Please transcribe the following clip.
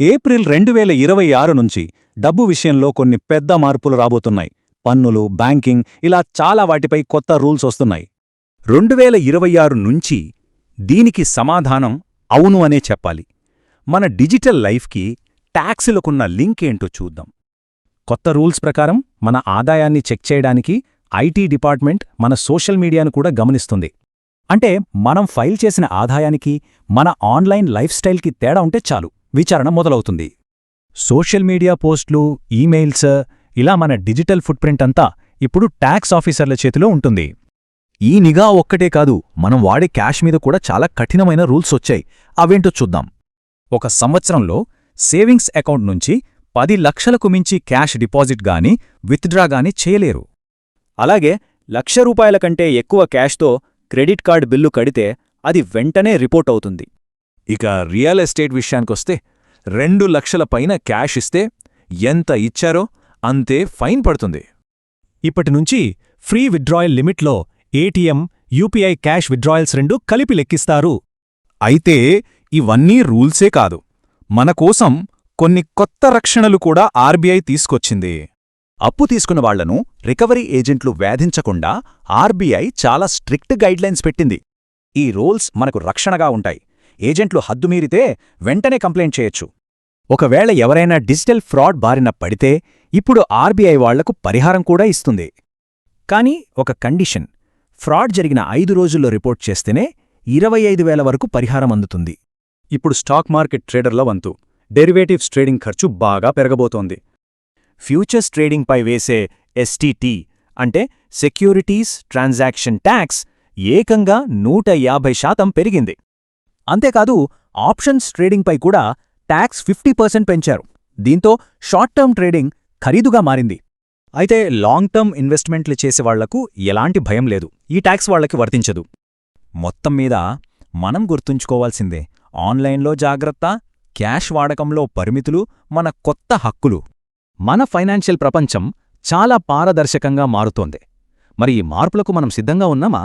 April 2026 నుంచి డబ్బు విషయంలో కొన్ని పెద్ద మార్పులు రాబోతున్నాయి. పన్నులు, బ్యాంకింగ్ ఇలా చాలా వాటిపై కొత్త రూల్స్ వస్తున్నాయి. 2026 నుంచి దీనికి సమాధానం అవును అనే చెప్పాలి. మన డిజిటల్ లైఫ్కి ట్యాక్సులకున్న లింక్ ఏంటో చూద్దాం. కొత్త రూల్స్ ప్రకారం మన ఆదాయాన్ని చెక్ చేయడానికి ఐటీ డిపార్ట్మెంట్ మన సోషల్ మీడియాను కూడా గమనిస్తుంది. అంటే మనం ఫైల్ చేసిన ఆదాయానికి మన ఆన్లైన్ లైఫ్ స్టైల్కి తేడా ఉంటే చాలు విచారణ మొదలవుతుంది. సోషల్ మీడియా పోస్టులు, ఈమెయిల్స్ ఇలా మన డిజిటల్ ఫుట్ప్రింట్ అంతా ఇప్పుడు ట్యాక్స్ ఆఫీసర్ల చేతిలో ఉంటుంది. ఈ నిఘా ఒక్కటే కాదు, మనం వాడే క్యాష్ మీద కూడా చాలా కఠినమైన రూల్స్ వచ్చాయి. అవేంటో చూద్దాం. ఒక సంవత్సరంలో సేవింగ్స్ అకౌంట్ నుంచి 10 లక్షలకు మించి క్యాష్ డిపాజిట్ గాని విత్డ్రా గాని చేయలేరు. అలాగే ₹1,00,000 కంటే ఎక్కువ క్యాష్తో క్రెడిట్ కార్డ్ బిల్లు కడితే అది వెంటనే రిపోర్ట్ అవుతుంది. ఇక రియల్ ఎస్టేట్ విషయానికొస్తే 2 లక్షల పైన క్యాష్ ఇస్తే ఎంత ఇచ్చారో అంతే ఫైన్ పడుతుంది. ఇప్పటినుంచి ఫ్రీ విత్డ్రాయల్ లిమిట్లో ఏటీఎం, యూపీఐ క్యాష్ విత్డ్రాయల్స్ రెండూ కలిపి లెక్కిస్తారు. అయితే ఇవన్నీ రూల్సే కాదు, మనకోసం కొన్ని కొత్త రక్షణలు కూడా ఆర్బీఐ తీసుకొచ్చింది. అప్పు తీసుకున్న వాళ్లను రికవరీ ఏజెంట్లు వేధించకుండా ఆర్బీఐ చాలా స్ట్రిక్ట్ గైడ్లైన్స్ పెట్టింది. ఈ రూల్స్ మనకు రక్షణగా ఉంటాయి. ఏజెంట్లు హద్దుమీరితే వెంటనే కంప్లైంట్ చేయొచ్చు. ఒకవేళ ఎవరైనా డిజిటల్ ఫ్రాడ్ బారిన పడితే ఇప్పుడు ఆర్బీఐ వాళ్లకు పరిహారం కూడా ఇస్తుంది. కానీ ఒక కండిషన్, ఫ్రాడ్ జరిగిన 5 రోజుల్లో రిపోర్ట్ చేస్తేనే 25,000 వరకు పరిహారం అందుతుంది. ఇప్పుడు స్టాక్ మార్కెట్ ట్రేడర్ల వంతు డెరివేటివ్స్ ట్రేడింగ్ ఖర్చు బాగా పెరగబోతోంది. ఫ్యూచర్స్ ట్రేడింగ్పై వేసే ఎస్టీటీ అంటే సెక్యూరిటీస్ ట్రాన్సాక్షన్ ట్యాక్స్ ఏకంగా 150% పెరిగింది. అంతేకాదు ఆప్షన్స్ ట్రేడింగ్పై కూడా ట్యాక్స్ 50% పెంచారు. దీంతో షార్ట్ టర్మ్ ట్రేడింగ్ ఖరీదుగా మారింది. అయితే లాంగ్ టర్మ్ ఇన్వెస్ట్మెంట్లు చేసేవాళ్లకు ఎలాంటి భయం లేదు, ఈ ట్యాక్స్ వాళ్లకి వర్తించదు. మొత్తం మీద మనం గుర్తుంచుకోవాల్సిందే, ఆన్లైన్లో జాగ్రత్త, క్యాష్ వాడకంలో పరిమితులు మన కొత్త హక్కులు. మన ఫైనాన్షియల్ ప్రపంచం చాలా పారదర్శకంగా మారుతోంది. మరి ఈ మార్పులకు మనం సిద్ధంగా ఉన్నామా?